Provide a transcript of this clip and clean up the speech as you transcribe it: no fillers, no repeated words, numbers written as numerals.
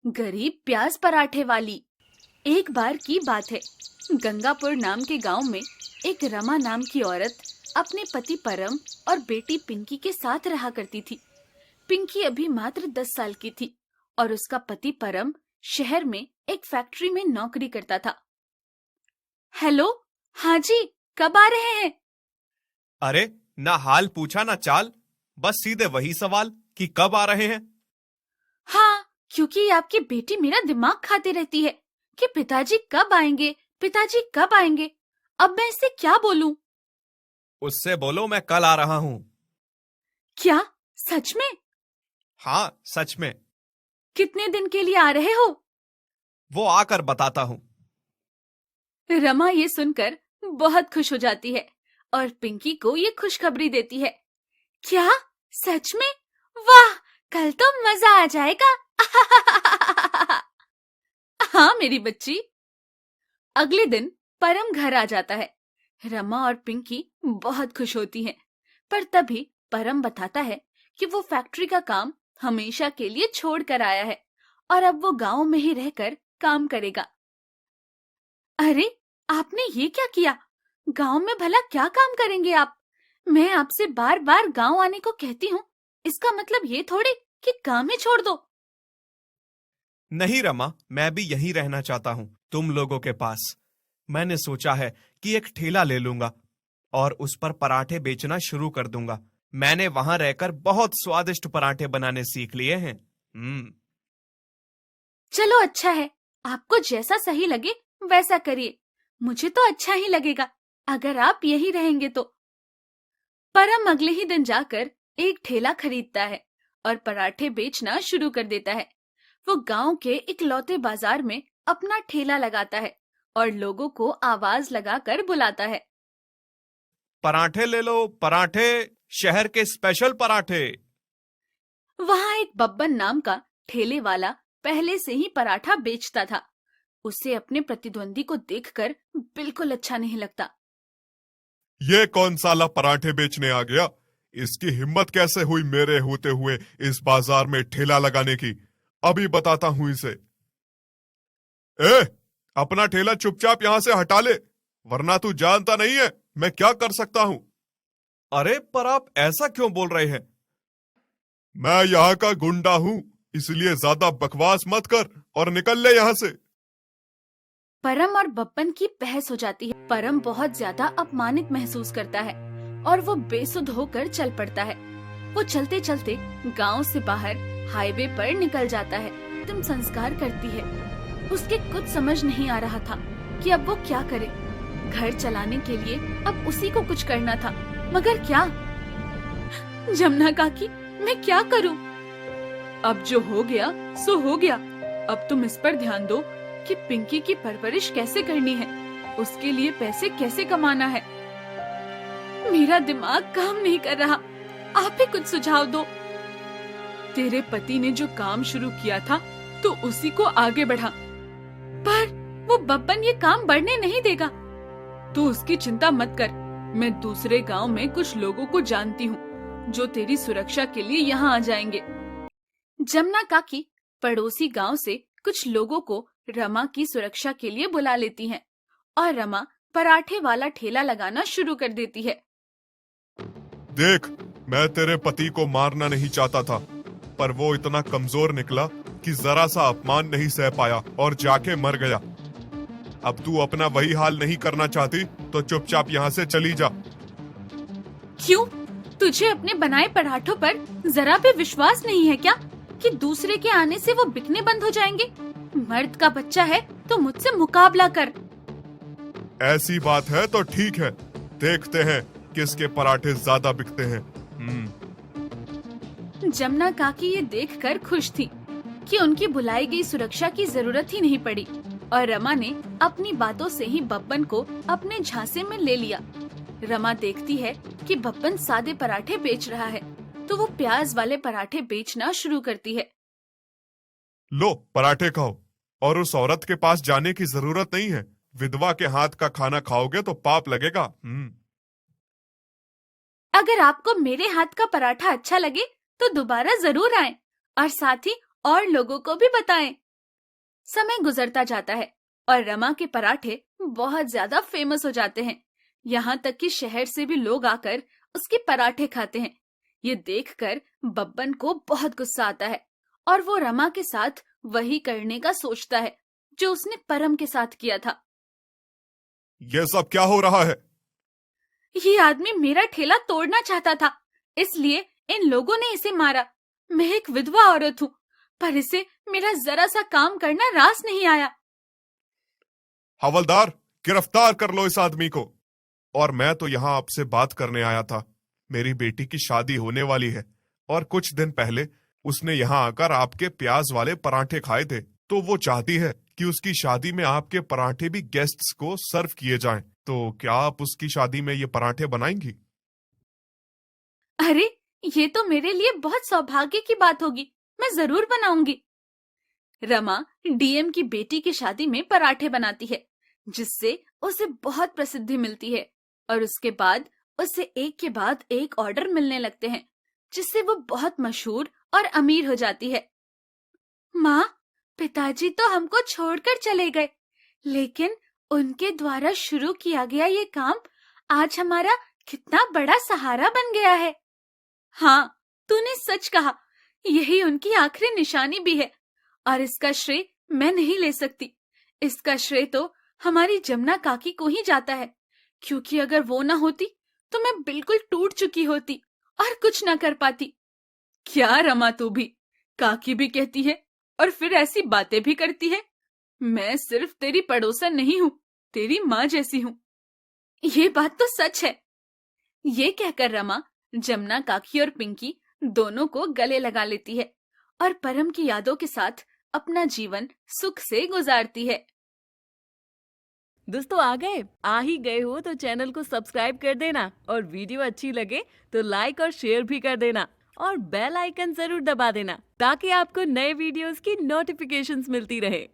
गरीब प्याज पराठे वाली। एक बार की बात है, गंगापुर नाम के गांव में एक रमा नाम की औरत अपने पति परम और बेटी पिंकी के साथ रहा करती थी। पिंकी अभी मात्र 10 साल की थी और उसका पति परम शहर में एक फैक्ट्री में नौकरी करता था। हेलो, हाँ जी, कब आ रहे हैं? अरे, ना हाल पूछा ना चाल, बस सीधे वही सवाल कि कब आ रहे हैं। हाँ, क्योंकि आपकी बेटी मेरा दिमाग खाती रहती है कि पिताजी कब आएंगे, पिताजी कब आएंगे। अब मैं इससे क्या बोलूं? उससे बोलो मैं कल आ रहा हूँ। क्या? सच में? हाँ, सच में। कितने दिन के लिए आ रहे हो? वो आकर बताता हूँ। रमा ये सुनकर बहुत खुश हो जाती है और पिंकी को ये खुशखबरी देती है। क्या? सच में? वाह, कल तो मजा आ जाएगा। हाँ मेरी बच्ची। अगले दिन परम घर आ जाता है। रमा और पिंकी बहुत खुश होती हैं, पर तभी परम बताता है कि वो फैक्ट्री का काम हमेशा के लिए छोड़ कर आया है और अब वो गांव में ही रहकर काम करेगा। अरे, आपने ये क्या किया? गांव में भला क्या काम करेंगे आप? मैं आपसे बार बार गांव आने को कहती हूँ, इसका मतलब ये थोड़ी कि काम ही छोड़ दो। नहीं रमा, मैं भी यहीं रहना चाहता हूँ, तुम लोगों के पास। मैंने सोचा है कि एक ठेला ले लूंगा और उस पर पराठे बेचना शुरू कर दूंगा। मैंने वहां रहकर बहुत स्वादिष्ट पराठे बनाने सीख लिए हैं। चलो अच्छा है, आपको जैसा सही लगे वैसा करिए। मुझे तो अच्छा ही लगेगा अगर आप यही रहेंगे तो। परम अगले ही दिन जाकर एक ठेला खरीदता है और पराठे बेचना शुरू कर देता है। वो गांव के इकलौते बाजार में अपना ठेला लगाता है और लोगों को आवाज लगाकर बुलाता है। पराठे ले लो, पराठे, शहर के स्पेशल पराठे। वहां एक बब्बन नाम का ठेले वाला पहले से ही पराठा बेचता था। उसे अपने प्रतिद्वंदी को देखकर बिल्कुल अच्छा नहीं लगता। ये कौन साला पराठे बेचने आ गया? इसकी हिम्मत कैसे हुई मेरे होते हुए इस बाजार में ठेला लगाने की? अभी बताता हूं इसे। ए, अपना ठेला चुपचाप यहां से हटा ले, वरना तू जानता नहीं है मैं क्या कर सकता हूं। अरे पर आप ऐसा क्यों बोल रहे हैं? मैं यहाँ का गुंडा हूं, इसलिए ज्यादा बकवास मत कर और निकल ले यहाँ से। परम और बब्बन की बहस हो जाती है। परम बहुत ज्यादा अपमानित महसूस करता है और वो बेसुध होकर चल पड़ता है। वो चलते चलते गांव से बाहर हाईवे पर निकल जाता है। तुम संस्कार करती है। उसके कुछ समझ नहीं आ रहा था कि अब वो क्या करे। घर चलाने के लिए अब उसी को कुछ करना था, मगर क्या? जमुना काकी, मैं क्या करूं? अब जो हो गया सो हो गया। अब तुम इस पर ध्यान दो कि पिंकी की परवरिश कैसे करनी है, उसके लिए पैसे कैसे कमाना है। मेरा दिमाग काम नहीं कर रहा, आप ही कुछ सुझाव दो। तेरे पति ने जो काम शुरू किया था तो उसी को आगे बढ़ा, पर वो बब्बन ये काम बढ़ने नहीं देगा। तो उसकी चिंता मत कर, मैं दूसरे गांव में कुछ लोगों को जानती हूँ जो तेरी सुरक्षा के लिए यहाँ आ जाएंगे। जमुना काकी पड़ोसी गांव से कुछ लोगों को रमा की सुरक्षा के लिए बुला लेती हैं और रमा पराठे वाला ठेला लगाना शुरू कर देती है। देख, मैं तेरे पति को मारना नहीं चाहता था, पर वो इतना कमजोर निकला कि जरा सा अपमान नहीं सह पाया और जाके मर गया। अब तू अपना वही हाल नहीं करना चाहती तो चुपचाप यहाँ से चली जा। क्यों? तुझे अपने बनाए पराठों पर जरा भी विश्वास नहीं है क्या कि दूसरे के आने से वो बिकने बंद हो जाएंगे? मर्द का बच्चा है तो मुझसे मुकाबला कर। ऐसी बात है तो ठीक है, देखते हैं किसके पराठे ज्यादा बिकते हैं। जमुना काकी ये देखकर खुश थी कि उनकी बुलाई गई सुरक्षा की जरूरत ही नहीं पड़ी और रमा ने अपनी बातों से ही बब्बन को अपने झांसे में ले लिया। रमा देखती है कि बब्बन सादे पराठे बेच रहा है तो वो प्याज वाले पराठे बेचना शुरू करती है। लो, पराठे खाओ, और उस औरत के पास जाने की जरूरत नहीं है। विधवा के हाथ का खाना खाओगे तो पाप लगेगा। अगर आपको मेरे हाथ का पराठा अच्छा लगे तो दोबारा जरूर आएं और साथ ही और लोगों को भी बताएं। समय गुजरता जाता है और रमा के पराठे बहुत ज्यादा फेमस हो जाते हैं। यहाँ तक कि शहर से भी लोग आकर उसके पराठे खाते हैं। ये देखकर बब्बन को बहुत गुस्सा आता है और वो रमा के साथ वही करने का सोचता है जो उसने परम के साथ किया था। ये सब क्या हो रहा है? ये आदमी मेरा ठेला तोड़ना चाहता था, इसलिए इन लोगों ने इसे मारा। मैं एक विधवा औरत हूँ, पर इसे मेरा जरा सा काम करना रास नहीं आया। हवलदार, गिरफ्तार कर लो इस आदमी को। और मैं तो यहाँ आपसे बात करने आया था। मेरी बेटी की शादी होने वाली है और कुछ दिन पहले उसने यहाँ आकर आपके प्याज वाले पराठे खाए थे, तो वो चाहती है कि उसकी शादी में आपके पराठे भी गेस्ट्स को सर्व किए जाएं। तो क्या आप उसकी शादी में ये पराठे बनाएंगी? अरे, ये तो मेरे लिए बहुत सौभाग्य की बात होगी। मैं जरूर बनाऊंगी। रमा डीएम की बेटी की शादी में पराठे बनाती है, जिससे उसे बहुत प्रसिद्धि मिलती है और उसके बाद उसे एक के बाद एक ऑर्डर मिलने लगते हैं, जिससे वो बहुत मशहूर और अमीर हो जाती है। माँ, पिताजी तो हमको छोड़कर चले गए, लेकिन उनके द्वारा शुरू किया गया ये काम आज हमारा कितना बड़ा सहारा बन गया है। हाँ, तूने सच कहा। यही उनकी आखिरी निशानी भी है और इसका श्रेय मैं नहीं ले सकती। इसका श्रेय तो हमारी जमुना काकी को ही जाता है, क्योंकि अगर वो ना होती तो मैं बिल्कुल टूट चुकी होती और कुछ ना कर पाती। क्या रमा, तू भी काकी भी कहती है और फिर ऐसी बातें भी करती है। मैं सिर्फ तेरी पड़ोसन नहीं हूँ, तेरी माँ जैसी हूँ। ये बात तो सच है। ये कहकर रमा जमुना काकी और पिंकी दोनों को गले लगा लेती है और परम की यादों के साथ अपना जीवन सुख से गुजारती है। दोस्तों, आ ही गए हो तो चैनल को सब्सक्राइब कर देना और वीडियो अच्छी लगे तो लाइक और शेयर भी कर देना और बेल आइकन जरूर दबा देना ताकि आपको नए वीडियोस की नोटिफिकेशंस मिलती रहे।